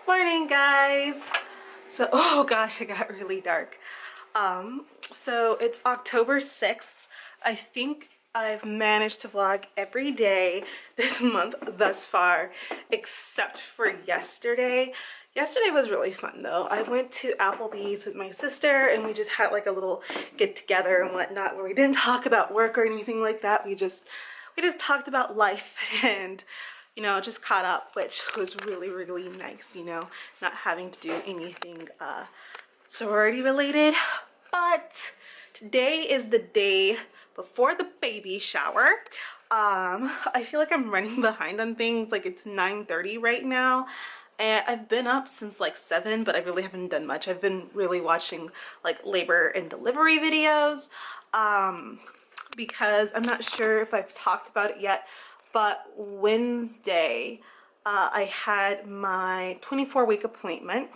Morning, guys. So, oh gosh, it got really dark. So it's October 6th. I think I've managed to vlog every day this month thus far, except for yesterday. Yesterday was really fun though. I went to Applebee's with my sister and we just had like a little get together and whatnot where we didn't talk about work or anything like that. We just talked about life and just caught up, which was really nice, not having to do anything sorority related. But today is the day before the baby shower. I feel like I'm running behind on things. Like, it's 9:30 right now and I've been up since like 7, but I really haven't done much. I've been really watching like labor and delivery videos because I'm not sure if I've talked about it yet, but Wednesday I had my 24-week appointment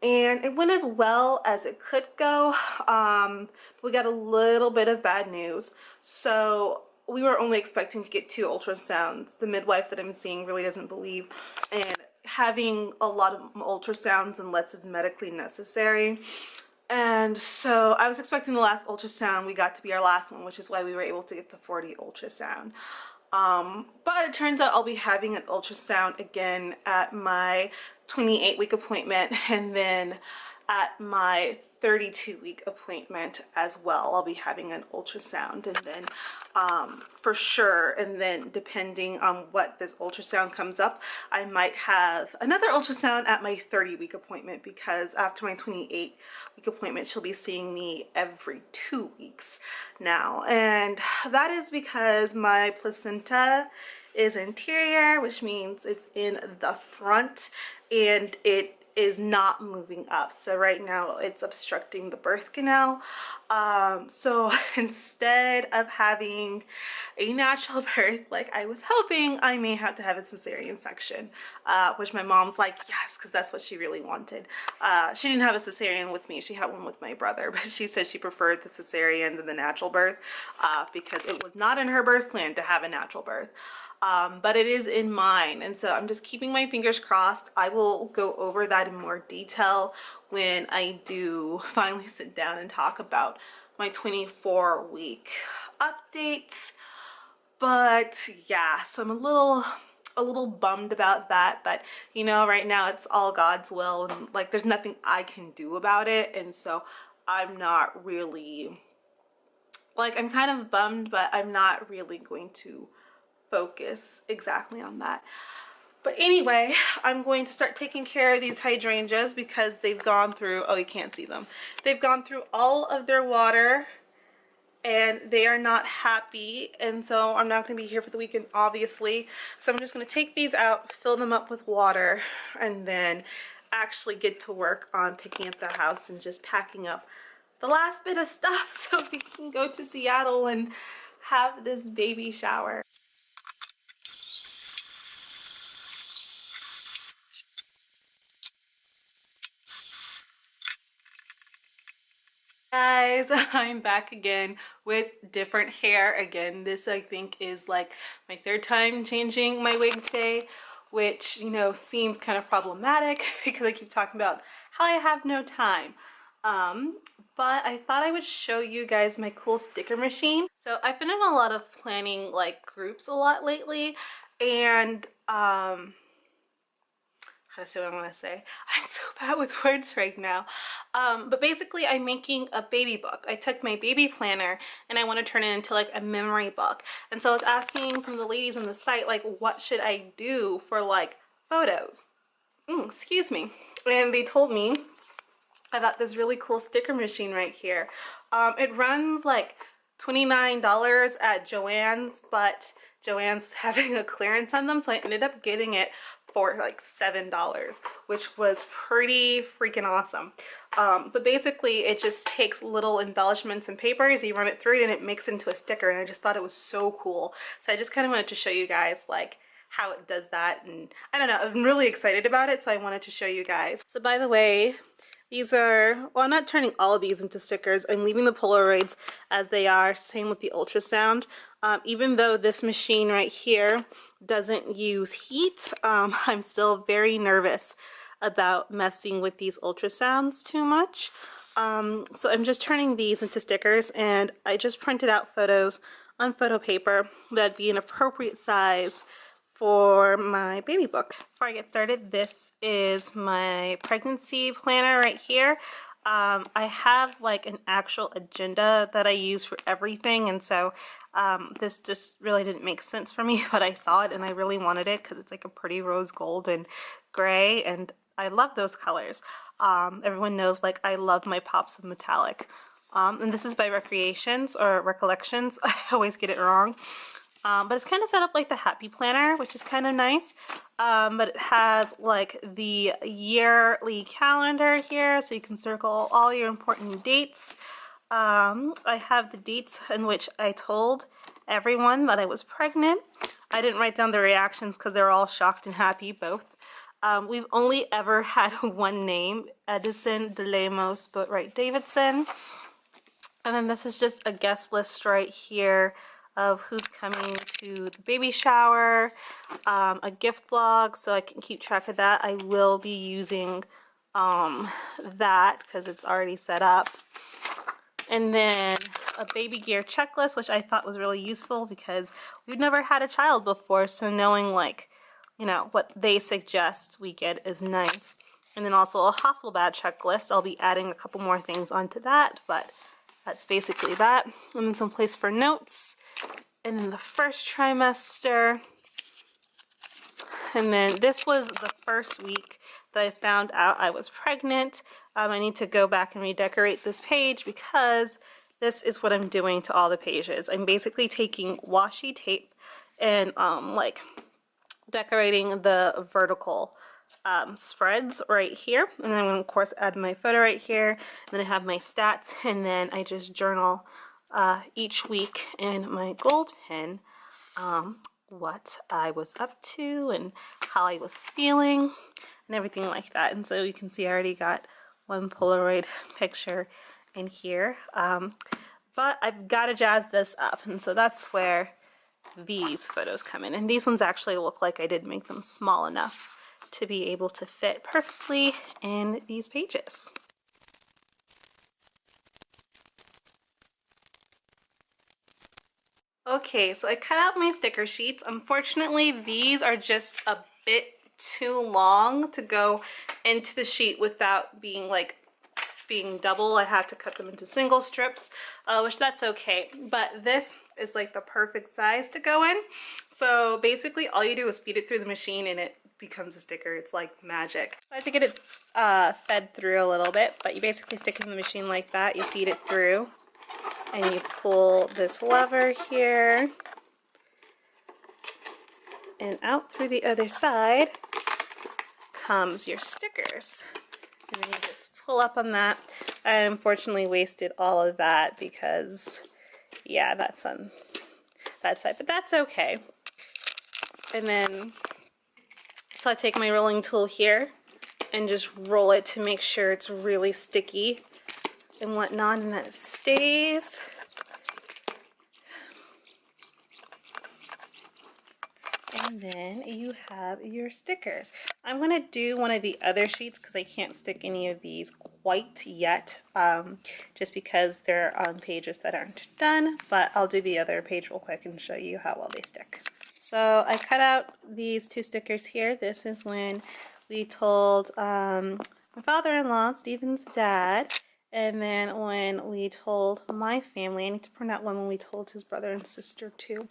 and it went as well as it could go. We got a little bit of bad news. So we were only expecting to get 2 ultrasounds. The midwife that I'm seeing really doesn't believe in having a lot of ultrasounds unless it's medically necessary. And so I was expecting the last ultrasound. We got to be our last one, which is why we were able to get the 40 ultrasound. But it turns out I'll be having an ultrasound again at my 28-week appointment and then at my 32-week appointment as well. I'll be having an ultrasound and then for sure, and then depending on what this ultrasound comes up, I might have another ultrasound at my 30-week appointment, because after my 28-week appointment she'll be seeing me every 2 weeks now, and that is because my placenta is anterior, which means it's in the front and it is not moving up. So right now it's obstructing the birth canal. So instead of having a natural birth like I was hoping, I may have to have a cesarean section, which my mom's like, yes, because that's what she really wanted. She didn't have a cesarean with me, she had one with my brother, but she said she preferred the cesarean than the natural birth because it was not in her birth plan to have a natural birth. But it is in mine, and so I'm just keeping my fingers crossed. I will go over that in more detail when I do finally sit down and talk about my 24-week updates. But yeah, so I'm a little bummed about that, but right now it's all God's will, and like there's nothing I can do about it, and so I'm not really, like, I'm kind of bummed, but I'm not really going to focus exactly on that. But anyway, I'm going to start taking care of these hydrangeas because they've gone through, oh, you can't see them, they've gone through all of their water and they are not happy, and so I'm not going to be here for the weekend, obviously. So I'm just going to take these out, fill them up with water, and then actually get to work on picking up the house and just packing up the last bit of stuff so we can go to Seattle and have this baby shower. Guys, I'm back again with different hair again. This, I think, is like my 3rd time changing my wig today, which seems kind of problematic because I keep talking about how I have no time. But I thought I would show you guys my cool sticker machine. So I've been in a lot of planning like groups a lot lately, and how to say what I want to say. I'm so bad with words right now. But basically I'm making a baby book. I took my baby planner and I want to turn it into like a memory book. And so I was asking some of the ladies on the site, like, what should I do for like photos? Excuse me. And they told me I got this really cool sticker machine right here. It runs like $29 at Joann's, but Joann's having a clearance on them, so I ended up getting it for like $7, which was pretty freaking awesome. But basically it just takes little embellishments and papers, you run it through it, and it makes it into a sticker, and I just thought it was so cool. So I just kind of wanted to show you guys like how it does that, and I don't know, I'm really excited about it, so I wanted to show you guys. So by the way, these are, well, I'm not turning all of these into stickers. I'm leaving the Polaroids as they are, same with the ultrasound. Even though this machine right here doesn't use heat, I'm still very nervous about messing with these ultrasounds too much. So I'm just turning these into stickers, and I just printed out photos on photo paper that'd be an appropriate size for my baby book. Before I get started, this is my pregnancy planner right here. I have like an actual agenda that I use for everything, and so this just really didn't make sense for me, but I saw it and I really wanted it because it's like a pretty rose gold and gray, and I love those colors. Everyone knows like I love my pops of metallic. And this is by Recreations or Recollections. I always get it wrong. But it's kind of set up like the Happy Planner, which is kind of nice. But it has like the yearly calendar here, so you can circle all your important dates. I have the dates in which I told everyone that I was pregnant. I didn't write down the reactions because they're all shocked and happy, both. We've only ever had one name, Edison DeLemos Boatwright Davidson. And then this is just a guest list right here of who's coming to the baby shower, a gift log so I can keep track of that. I will be using that because it's already set up. And then a baby gear checklist, which I thought was really useful because we've never had a child before, so knowing like, you know, what they suggest we get is nice. And then also a hospital bag checklist. I'll be adding a couple more things onto that, but that's basically that. And then some place for notes. And then the first trimester. And then this was the first week that I found out I was pregnant. I need to go back and redecorate this page because this is what I'm doing to all the pages. I'm basically taking washi tape and like decorating the vertical spreads right here, and then I'm going to of course add my photo right here, and then I have my stats, and then I just journal each week in my gold pen what I was up to and how I was feeling and everything like that. And so you can see I already got one Polaroid picture in here, but I've got to jazz this up, and so that's where these photos come in. And these ones actually look like I did make them small enough to be able to fit perfectly in these pages. Okay, so I cut out my sticker sheets. Unfortunately, these are just a bit too long to go into the sheet without being double. I have to cut them into single strips, which that's okay. But this is like the perfect size to go in. So basically all you do is feed it through the machine and it becomes a sticker. It's like magic. So I have to get it fed through a little bit, but you basically stick it in the machine like that. You feed it through and you pull this lever here and out through the other side comes your stickers. And then you just pull up on that. I unfortunately wasted all of that because, yeah, that's on that side, but that's okay. And then, so I take my rolling tool here and just roll it to make sure it's really sticky and whatnot, and that it stays. And then you have your stickers. I'm going to do one of the other sheets because I can't stick any of these quite yet, just because they're on pages that aren't done, but I'll do the other page real quick and show you how well they stick. So I cut out these two stickers here. This is when we told my father-in-law, Stephen's dad, and then when we told my family. I need to print out one when we told his brother and sister too.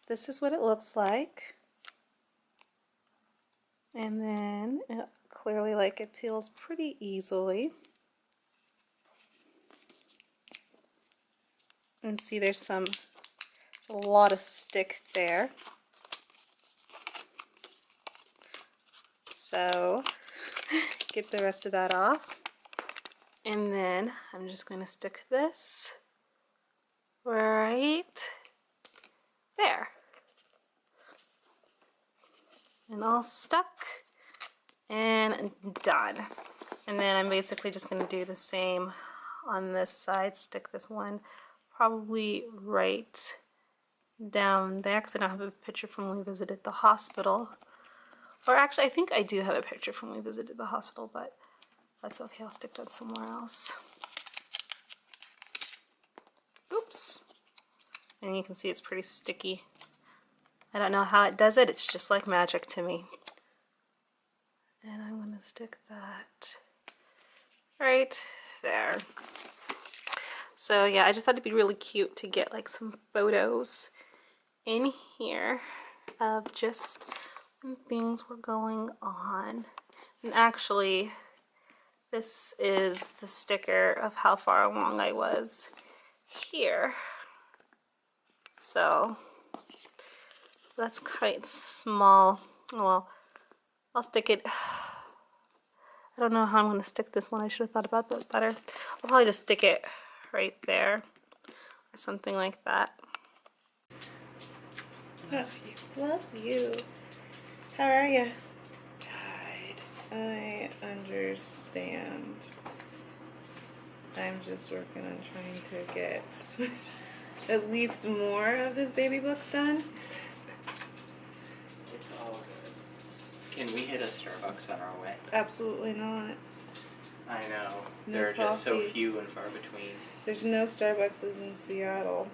This is what it looks like. And then it clearly, like, it peels pretty easily. And see there's a lot of stick there. So get the rest of that off. And then I'm just going to stick this right there. And all stuck and done. And then I'm basically just going to do the same on this side. Stick this one probably right down there because I don't have a picture from when we visited the hospital Or actually, I think I do have a picture from when we visited the hospital, but that's okay. I'll stick that somewhere else. Oops. And you can see it's pretty sticky. I don't know how it does it. It's just like magic to me. And I'm going to stick that right there. So yeah, I just thought it'd be really cute to get like some photos in here of just when things were going on. And actually, this is the sticker of how far along I was here. So that's quite small. Well, I'll stick it. I don't know how I'm going to stick this one. I should have thought about that better. I'll probably just stick it right there or something like that. Love you. Love you. How are you? Good. I understand. I'm just working on trying to get at least more of this baby book done. It's all good. Can we hit a Starbucks on our way? Absolutely not. I know. No There are just so coffee. few and far between. There's no Starbucks in Seattle.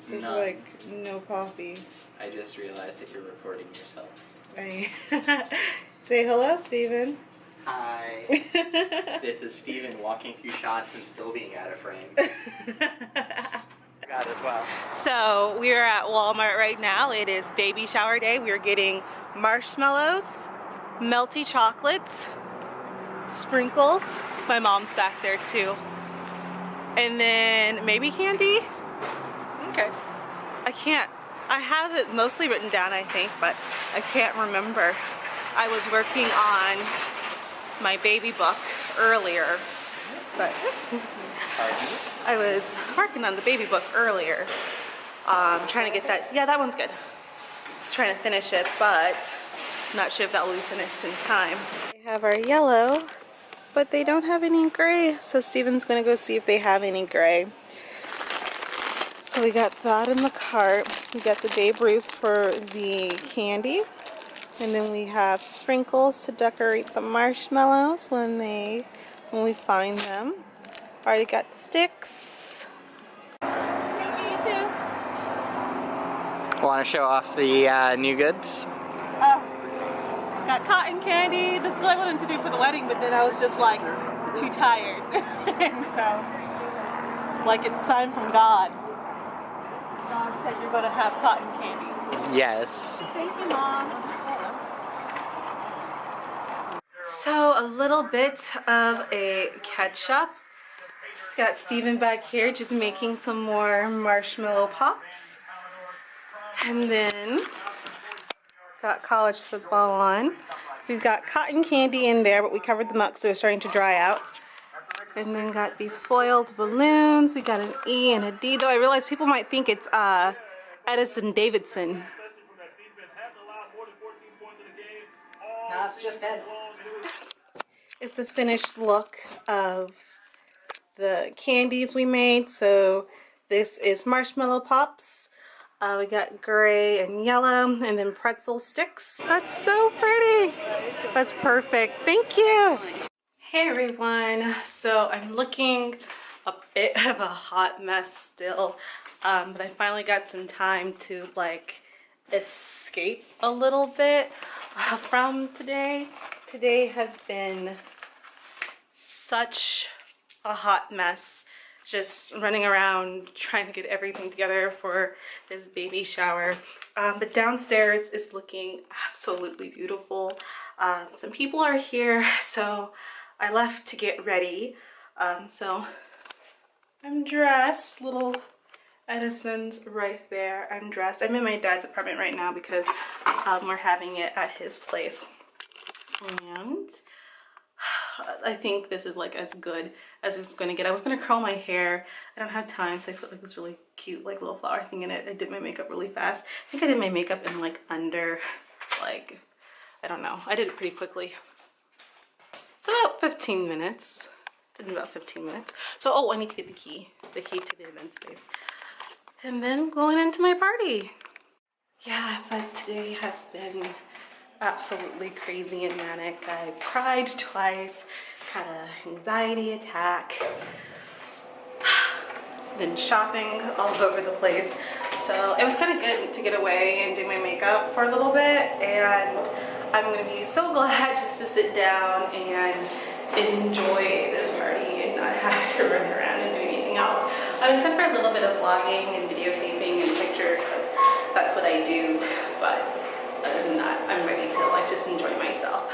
There's None. like no coffee. I just realized that you're recording yourself. Say hello, Steven. Hi. This is Steven walking through shots and still being out of frame. Got as well. So we are at Walmart right now. It is baby shower day. We are getting marshmallows, melty chocolates, sprinkles. My mom's back there too. And then maybe candy? Okay. I have it mostly written down, I think, but I can't remember. I was working on my baby book earlier, but I was working on the baby book earlier. Trying to get that, yeah, that one's good. Just trying to finish it, but not sure if that will be finished in time. We have our yellow, but they don't have any gray, so Steven's gonna go see if they have any gray. So we got that in the cart. We got the Babe Ruth for the candy. And then we have sprinkles to decorate the marshmallows when we find them. Already got the sticks. Thank you, you too. Want to show off the new goods? Got cotton candy. This is what I wanted to do for the wedding, but then I was just like too tired. And so, like it's sign from God. God said you're going to have cotton candy. Yes. Thank you, Mom. So a little bit of a catch up. Just got Steven back here just making some more marshmallow pops. And then got college football on. We've got cotton candy in there, but we covered them up so they're starting to dry out. And then got these foiled balloons. We got an E and a D, though I realize people might think it's Edison Davidson. No, it's just Ed. Is the finished look of the candies we made. So this is marshmallow pops. We got gray and yellow, and then pretzel sticks. That's so pretty. That's perfect. Thank you. Hey everyone. So I'm looking a bit of a hot mess still, but I finally got some time to like escape a little bit from today. Today has been such a hot mess, just running around trying to get everything together for this baby shower. But downstairs is looking absolutely beautiful. Some people are here, so I left to get ready. So I'm dressed. Little Edison's right there. I'm dressed. I'm in my dad's apartment right now because we're having it at his place. And I think this is like as good as it's gonna get. I was gonna curl my hair. I don't have time, so I put like this really cute like little flower thing in it. I did my makeup really fast. I think I did my makeup in like under, like, I don't know. I did it pretty quickly. So about 15 minutes. Did about 15 minutes. So, oh, I need to get the key to the event space. And then going into my party. Yeah, but today has been absolutely crazy and manic. I've cried twice, had an anxiety attack, been shopping all over the place. So it was kind of good to get away and do my makeup for a little bit, and I'm gonna be so glad just to sit down and enjoy this party and not have to run around and do anything else. Except for a little bit of vlogging and videotaping and pictures, because that's what I do. But other than that, I'm ready to like just enjoy myself.